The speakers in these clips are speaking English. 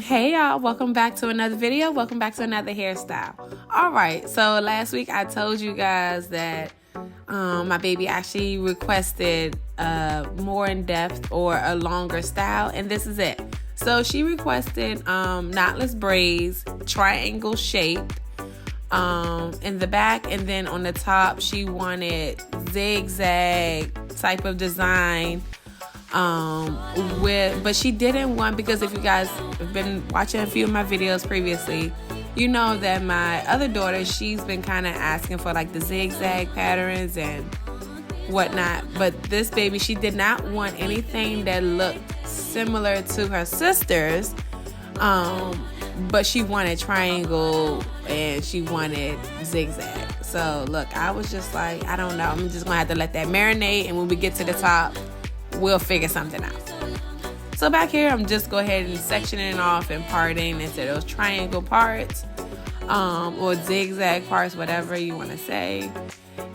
Hey y'all, welcome back to another video. Welcome back to another hairstyle. All right, so last week I told you guys that my baby actually requested more in-depth or a longer style, and this is it. So she requested knotless braids, triangle shaped in the back, and then on the top she wanted Zig Zag type of design. But she didn't want, because if you guys have been watching a few of my videos previously, you know that my other daughter, she's been kind of asking for like the zigzag patterns and whatnot. But this baby, she did not want anything that looked similar to her sisters, but she wanted triangle and she wanted zigzag. So look, I was just like, I don't know, I'm just gonna have to let that marinate, and when we get to the top, we'll figure something out. So back here, I'm just go ahead and sectioning off and parting into those triangle parts, or zigzag parts, whatever you want to say,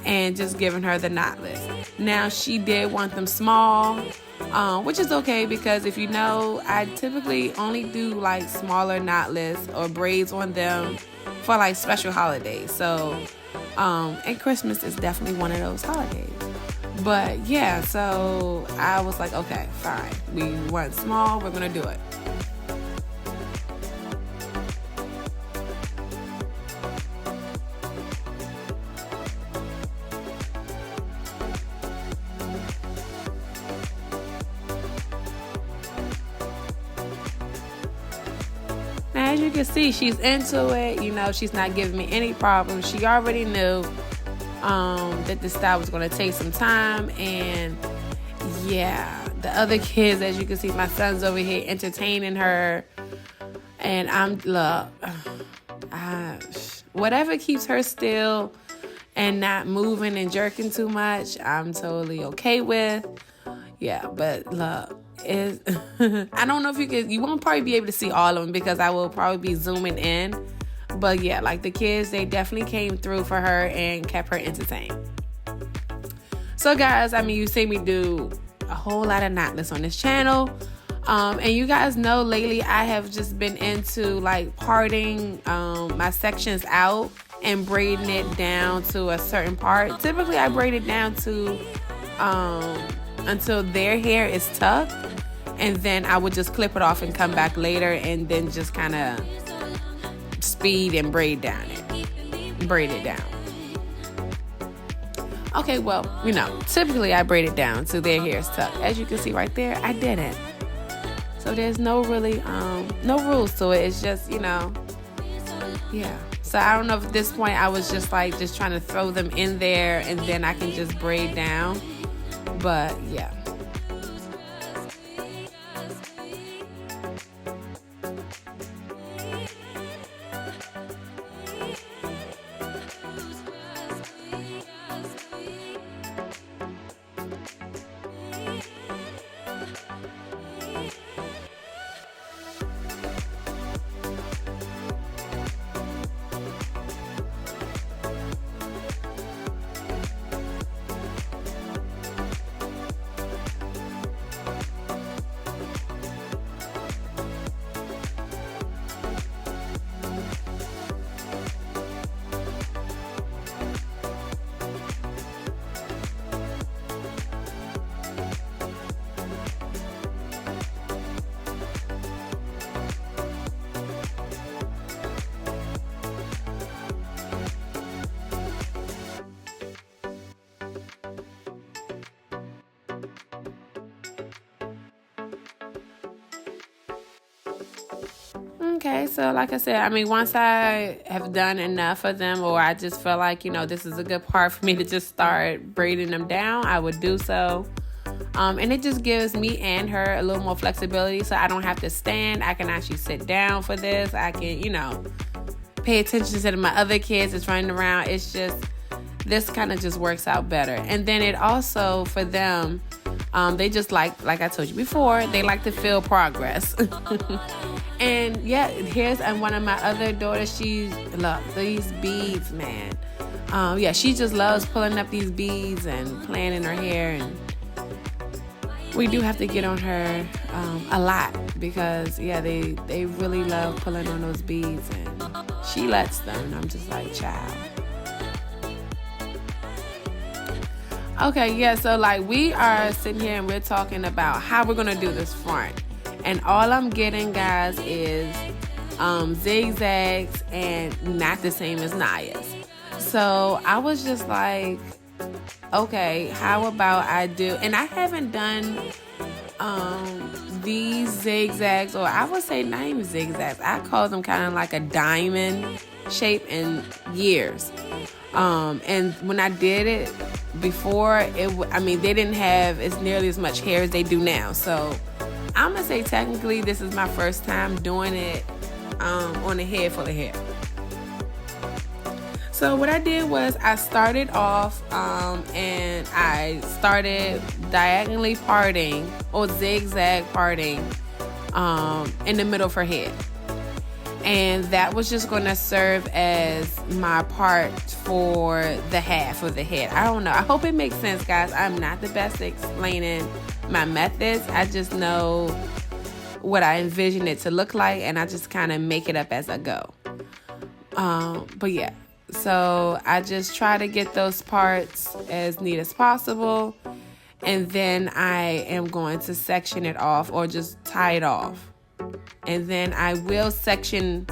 and just giving her the knotless. Now she did want them small, which is okay, because if you know, I typically only do like smaller knotless or braids on them for like special holidays. So, and Christmas is definitely one of those holidays. But yeah, so I was like, okay, fine. We want small, we're gonna do it. Now, as you can see, she's into it. You know, she's not giving me any problems. She already knew that this style was going to take some time. And yeah, the other kids, as you can see, my son's over here entertaining her, and whatever keeps her still and not moving and jerking too much, I'm totally okay with. Yeah, but look, I don't know if you won't probably be able to see all of them because I will probably be zooming in. But yeah, like the kids, they definitely came through for her and kept her entertained. So guys, I mean, you see me do a whole lot of knotless on this channel. And you guys know lately I have just been into like parting my sections out and braiding it down to a certain part. Typically I braid it down to until their hair is tucked, and then I would just clip it off and come back later and then just kind of speed and braid it down. Okay, well, you know, typically I braid it down to their hair is tucked. As you can see right there, I didn't. So there's no rules to it. It's just, you know, yeah. So I don't know if at this point I was just trying to throw them in there and then I can just braid down. But yeah. Okay, so like I said, I mean, once I have done enough of them, or I just feel like, you know, this is a good part for me to just start braiding them down, I would do so. And it just gives me and her a little more flexibility, so I don't have to stand. I can actually sit down for this. I can, you know, pay attention to my other kids that's running around. It's just, this kind of just works out better. And then it also, for them, they just like I told you before, they like to feel progress. And yeah, here's one of my other daughters. She loves these beads, man. Yeah, she just loves pulling up these beads and playing in her hair. And we do have to get on her a lot because yeah, they really love pulling on those beads, and she lets them, and I'm just like, child. Okay, yeah, so like we are sitting here and we're talking about how we're gonna do this front, and all I'm getting, guys, is zigzags and not the same as Naya's. So I was just like, okay, how about I do, and I haven't done these zigzags, or I would say not even zigzags, I call them kind of like a diamond shape in years. And when I did it before, they didn't have as nearly as much hair as they do now. So I'm gonna say technically this is my first time doing it on a head full of hair. So what I did was I started off and I started diagonally parting or zigzag parting in the middle of her head. And that was just going to serve as my part for the half of the head. I don't know. I hope it makes sense, guys. I'm not the best at explaining my methods. I just know what I envision it to look like, and I just kind of make it up as I go. But yeah. So I just try to get those parts as neat as possible, and then I am going to section it off or just tie it off. And then I will section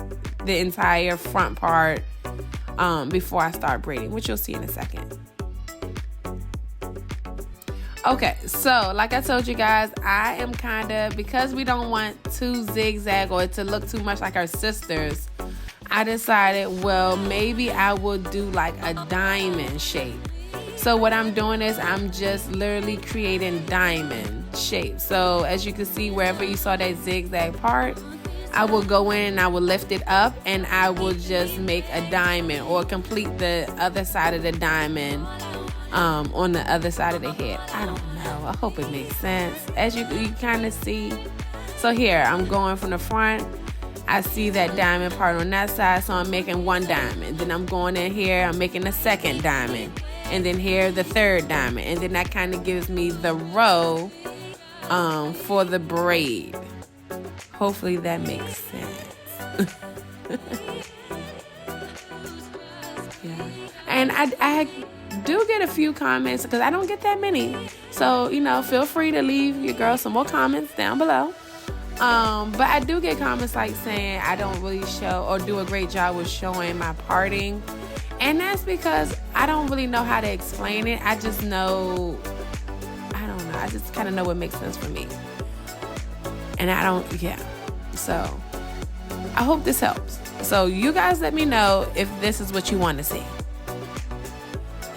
the entire front part before I start braiding, which you'll see in a second. Okay, so like I told you guys, I am because we don't want to zigzag or to look too much like our sisters, I decided, well, maybe I will do like a diamond shape. So what I'm doing is I'm just literally creating diamond shapes. So as you can see, wherever you saw that zigzag part, I will go in and I will lift it up, and I will just make a diamond or complete the other side of the diamond on the other side of the head. I don't know. I hope it makes sense. As you kind of see. So here, I'm going from the front. I see that diamond part on that side, so I'm making one diamond. Then I'm going in here, I'm making a second diamond. And then here, the third diamond. And then that kind of gives me the row for the braid. Hopefully that makes sense. Yeah. And I do get a few comments, because I don't get that many. So, feel free to leave your girl some more comments down below. But I do get comments like saying I don't really show or do a great job with showing my parting. And that's because I don't really know how to explain it. I just know, I don't know. I just kind of know what makes sense for me. And So I hope this helps. So you guys let me know if this is what you want to see.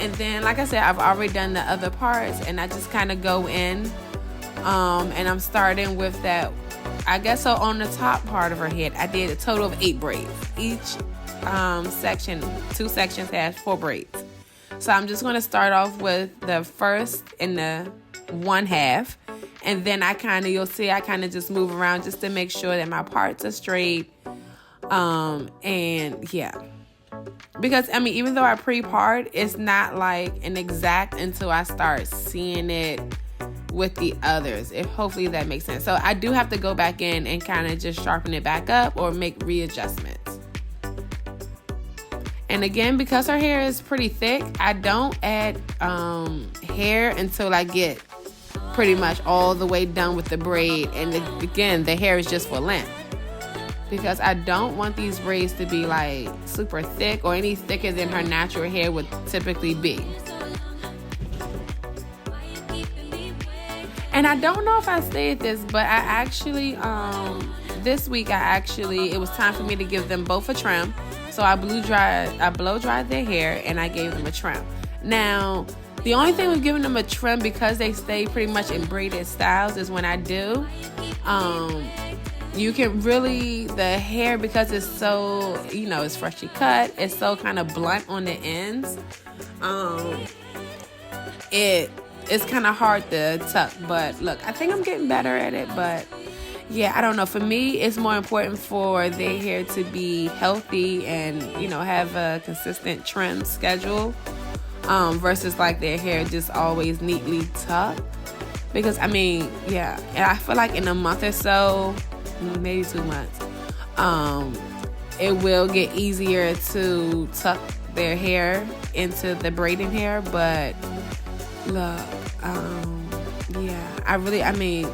And then, like I said, I've already done the other parts, and I just kind of go in. And I'm starting with that. I guess so on the top part of her head, I did a total of 8 braids. Each section, 2 sections has 4 braids. So I'm just going to start off with the first in the one half. And then you'll see I kind of just move around just to make sure that my parts are straight. And yeah. Because, even though I pre-part, it's not like an exact until I start seeing it with the others. Hopefully that makes sense. So I do have to go back in and kind of just sharpen it back up or make readjustments. And again, because her hair is pretty thick, I don't add hair until I get pretty much all the way done with the braid. And again, the hair is just for length, because I don't want these braids to be like super thick or any thicker than her natural hair would typically be. And I don't know if I said this, but I actually, this week it was time for me to give them both a trim. So I blow dried their hair, and I gave them a trim. Now, the only thing with giving them a trim, because they stay pretty much in braided styles, is when I do, you can really, the hair, because it's so, it's freshly cut, it's so kind of blunt on the ends, it's kind of hard to tuck. But look, I think I'm getting better at it. But yeah, I don't know. For me, it's more important for their hair to be healthy and, have a consistent trim schedule, versus like their hair just always neatly tucked. Because, and I feel like in a month or so, maybe 2 months, it will get easier to tuck their hair into the braiding hair. But look,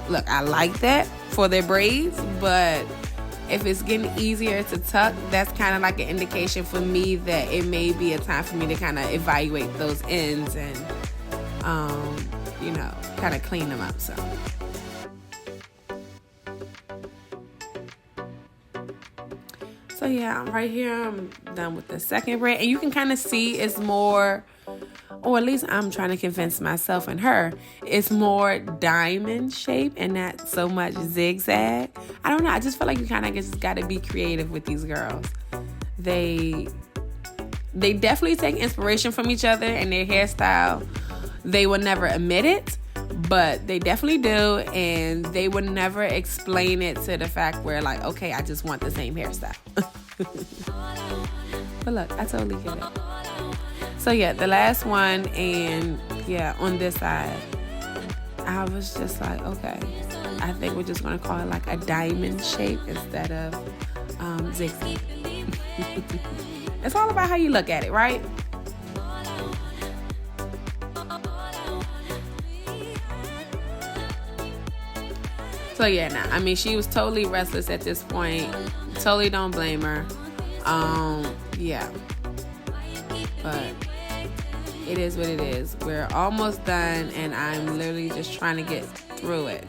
look, I like that for their braids, but if it's getting easier to tuck, that's kind of like an indication for me that it may be a time for me to kind of evaluate those ends and, kind of clean them up. So yeah, right here I'm done with the second braid, and you can kind of see it's more, or at least I'm trying to convince myself and her, it's more diamond shape and not so much zigzag. I don't know, I just feel like you kind of just got to be creative with these girls. They definitely take inspiration from each other and their hairstyle. They will never admit it, but they definitely do, and they would never explain it to the fact where like, okay, I just want the same hairstyle. But look, I totally get it. So yeah, the last one, and yeah, on this side, I was just like, okay, I think we're just gonna call it like a diamond shape instead of zigzag. It's all about how you look at it, right? So yeah, nah, I mean, she was totally restless at this point. Totally don't blame her. Yeah. But it is what it is. We're almost done, and I'm literally just trying to get through it.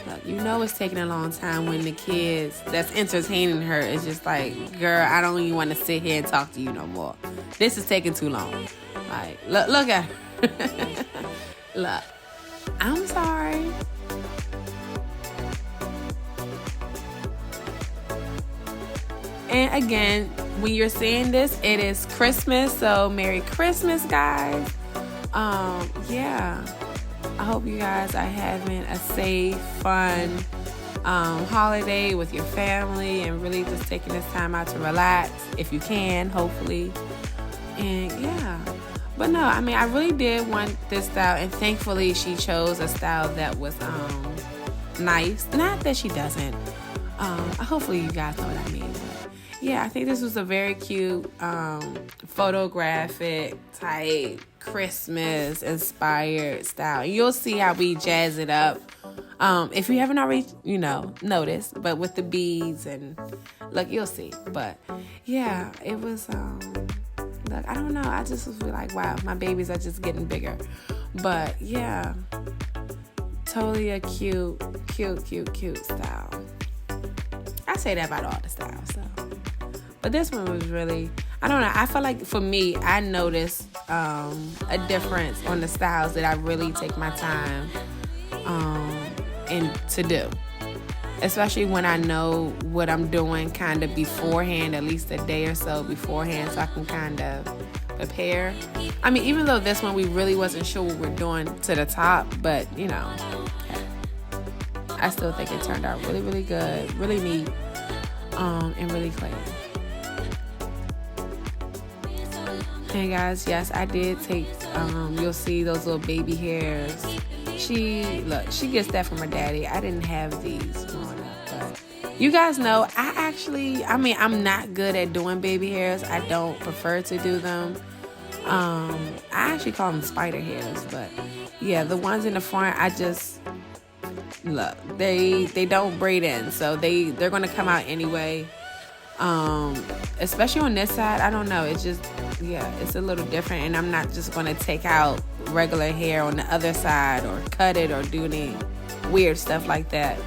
Look, you know it's taking a long time when the kids that's entertaining her is just like, girl, I don't even want to sit here and talk to you no more. This is taking too long. Like, look at her. Look. I'm sorry. And again, when you're seeing this, it is Christmas, so Merry Christmas, guys. Yeah. I hope you guys are having a safe, fun holiday with your family and really just taking this time out to relax if you can, hopefully. And yeah. But no, I mean, I really did want this style, and thankfully she chose a style that was nice. Not that she doesn't. Hopefully you guys know what I mean. But yeah, I think this was a very cute, photographic type Christmas inspired style. You'll see how we jazz it up. If you haven't already, noticed, but with the beads and look, you'll see. But yeah, it was, look, I don't know. I just was like, wow, my babies are just getting bigger. But yeah, totally a cute style. I say that about all the styles. So, but this one was really, I don't know. I feel like for me, I noticed a difference on the styles that I really take my time and to do. Especially when I know what I'm doing kind of beforehand, at least a day or so beforehand, so I can kind of prepare. I mean, even though this one we really wasn't sure what we're doing to the top, but I still think it turned out really, really good, really neat, and really clean. And guys, yes, I did take, you'll see those little baby hairs. She gets that from her daddy. I didn't have these growing up, but you guys know, I'm not good at doing baby hairs. I don't prefer to do them. I actually call them spider hairs, but yeah, the ones in the front, they don't braid in, so they're gonna come out anyway. Especially on this side, I don't know, it's a little different, and I'm not just gonna take out regular hair on the other side or cut it or do any weird stuff like that.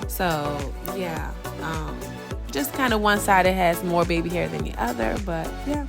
So yeah, just kind of one side, it has more baby hair than the other, but yeah.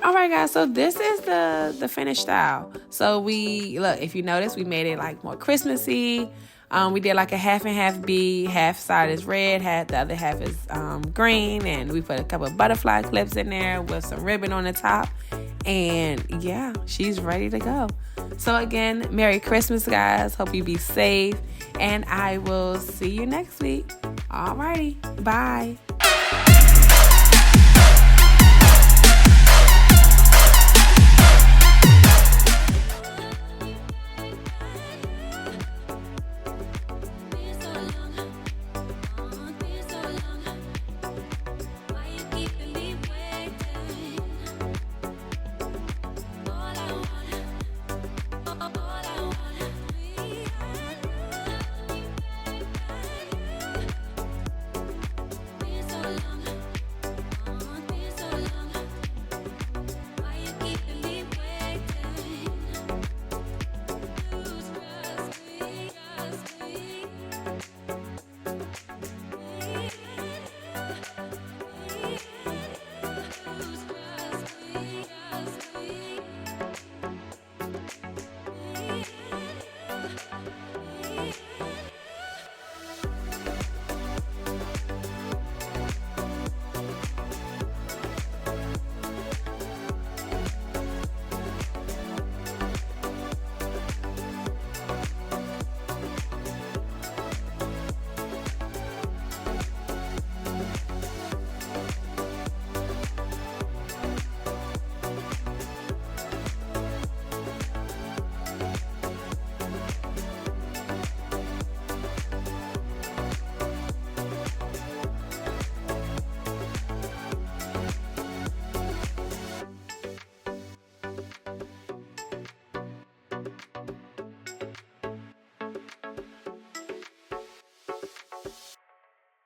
All right, guys, so this is the finished style. So if you notice, we made it like more Christmassy. We did like a half and half bead. Half side is red, the other half is green. And we put a couple of butterfly clips in there with some ribbon on the top. And yeah, she's ready to go. So again, Merry Christmas, guys. Hope you be safe. And I will see you next week. Alrighty. Bye.